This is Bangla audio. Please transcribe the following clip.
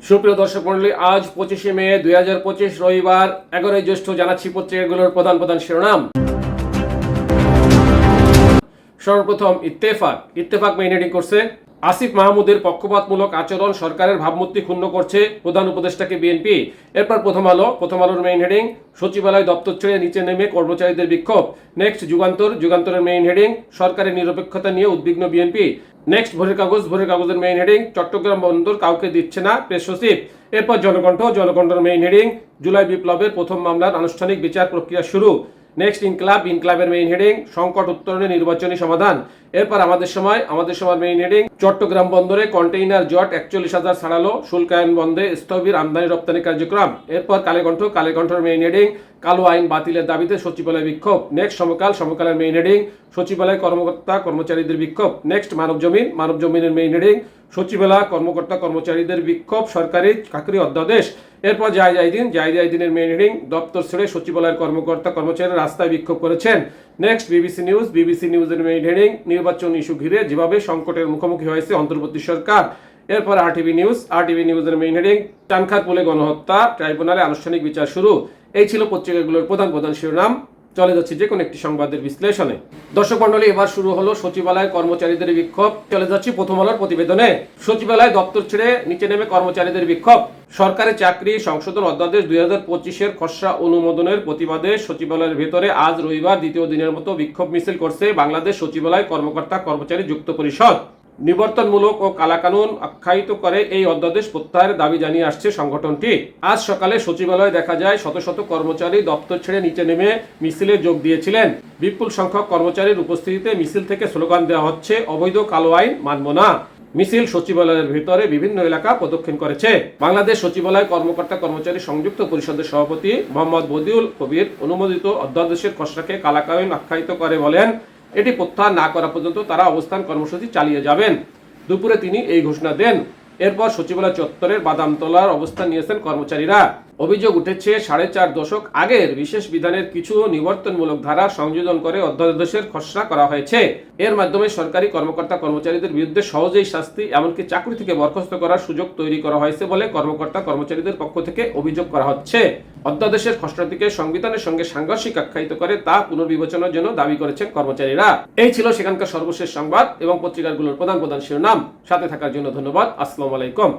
সুপ্রিয় দর্শক মন্ডলী, আজ 25শে মে 2025 রবিবার 11ই জ্যৈষ্ঠ। জানাচ্ছি পত্রিকাগুলোর প্রধান প্রধান শিরোনাম। সর্বপ্রথম ইত্তেফাক মেইন হেডিং করছে, আসিফ মাহমুদের পক্ষপাতমূলক আচরণ সরকারের ভাবমূর্তি ক্ষুণ্ণ করছে, প্রধান উপদেষ্টাকে বিএনপি। এরপর প্রথম আলোর মেইন হেডিং, সচিবালয় দপ্তর ছেড়ে নিচে নেমে কর্মচারীদের বিক্ষোভ। নেক্সট যুগান্তরের মেইন হেডিং, সরকারের নিরপেক্ষতা নিয়ে উদ্বিগ্ন বিএনপি। নেক্সট ভোরের কাগজের মেইন হেডিং, চট্টগ্রাম বন্দর কাউকে দিচ্ছে না প্রেস সচিব। এরপর জনকণ্ঠের মেইন হেডিং, জুলাই বিপ্লবের প্রথম মামলার আনুষ্ঠানিক বিচার প্রক্রিয়া শুরু। নেক্সট ইনকলাবের মেইন হেডিং, সংকট উত্তরণে নির্বাচনী সমাধান। এরপর আমাদের সময় মেইন হেডিং, চট্টগ্রাম বন্দরে কন্টেইনার জট 41,000 ছাড়ালো, শুল্কায়ন বন্ধে স্থবির আমদানি রপ্তানি কার্যক্রম। এরপর কালেকণ্ঠের মেইন হেডিং, কালো আইন বাতিলের দাবিতে সচিবালয় বিক্ষোভ। নেক্সট সমকালের মেইন হেডিং, সচিবালয় কর্মকর্তা কর্মচারীদের বিক্ষোভ। নেক্সট মানবজমিনের মেইন হেডিং, সচিবালয় কর্মকর্তা কর্মচারীদের বিক্ষোভ, সরকারি চাকরি অধ্যাদেশ। এরপর জাহিদিনের মেইন হেডিং, দপ্তর ছেড়ে সচিবালয়ের কর্মকর্তা কর্মচারীরা রাস্তায় বিক্ষোভ করেছেন। নেক্সট বিবিসি নিউজের মেইন হেডিং, নির্বাচন ইস্যু ঘিরে যেভাবে সংকটের মুখোমুখি হয়েছে অন্তর্বর্তী সরকার। এরপর আরটিভি নিউজের মেইন হেডিং, টানখারপুলে গণহত্যা, ট্রাইব্যুনালে আনুষ্ঠানিক বিচার শুরু। এই ছিল পত্রিকাগুলোর প্রধান প্রধান শিরোনাম। চলে যাচ্ছি যে কোনো একটি সংবাদের বিশ্লেষণে। দর্শক মন্ডলী, এবার শুরু হলো সচিবালয় কর্মচারীদের বিক্ষোভ। চলে যাচ্ছি প্রথম আলোর প্রতিবেদনে। সচিবালয় দপ্তর ছেড়ে নিচে নেমে কর্মচারীদের বিক্ষোভ। সরকারি চাকরি সংশোধন অধ্যাদেশ 2025-এর খসড়া অনুমোদনের প্রতিবাদে সচিবালয়ের ভেতরে আজ রবিবার দ্বিতীয় দিনের মতো বিক্ষোভ মিছিল করছে বাংলাদেশ সচিবালয় কর্মকর্তা কর্মচারী যুক্ত পরিষদ। নিবর্তনমূলক ও কালাকানুন আখ্যায়িত করে এই অধ্যাদেশ প্রত্যাহারের দাবি জানিয়ে আসছে সংগঠনটি। আজ সকালে সচিবালয়ে দেখা যায় শত শত কর্মচারী দপ্তর ছেড়ে নিচে নেমে মিছিলে যোগ দিয়েছিলেন। বিপুল সংখ্যক কর্মচারীর উপস্থিতিতে মিছিল থেকে স্লোগান দেওয়া হচ্ছে, অবৈধ কালো আইন মানব না। মিছিল সচিবালয়ের ভিতরে বিভিন্ন এলাকা প্রদক্ষিণ করেছে। বাংলাদেশ সচিবালয় কর্মকর্তা কর্মচারী সংযুক্ত পরিষদের সভাপতি মোহাম্মদ বদিউল কবির অনুমোদিত অধ্যাদেশের খসড়াকে কালাকানুন আখ্যায়িত করে বলেন, এটি প্রত্যাহার না করা পর্যন্ত তারা অবস্থান কর্মসূচি চালিয়ে যাবেন। দুপুরে তিনি এই ঘোষণা দেন। এরপর সচিবালয় চত্বরের বাদামতলার অবস্থান নিয়েছেন কর্মচারীরা। অভিযোগ উঠেছে, 4.5 দশক আগের বিশেষ বিধানের কিছু নিবর্তনমূলক ধারা সংযোজন করে অধ্যাদেশের খসড়া করা হয়েছে। এর মাধ্যমে সরকারি কর্মকর্তা কর্মচারীদের বিরুদ্ধে সহজেই শাস্তি, এমনকি চাকরি থেকে বরখাস্ত করার সুযোগ তৈরি করা হয়েছে বলে কর্মকর্তা কর্মচারীদের পক্ষ থেকে অভিযোগ করা হচ্ছে। অধ্যাদেশের খসড়াটিকে সংবিধানের সঙ্গে সাংঘর্ষিক আখ্যায়িত করে তা পুনর্বিবেচনার জন্য দাবি করেছেন কর্মচারীরা। এই ছিল সেখানকার সর্বশেষ সংবাদ এবং পত্রিকাগুলোর প্রধান প্রধান শিরোনাম। সাথে থাকার জন্য ধন্যবাদ। আসসালামু আলাইকুম।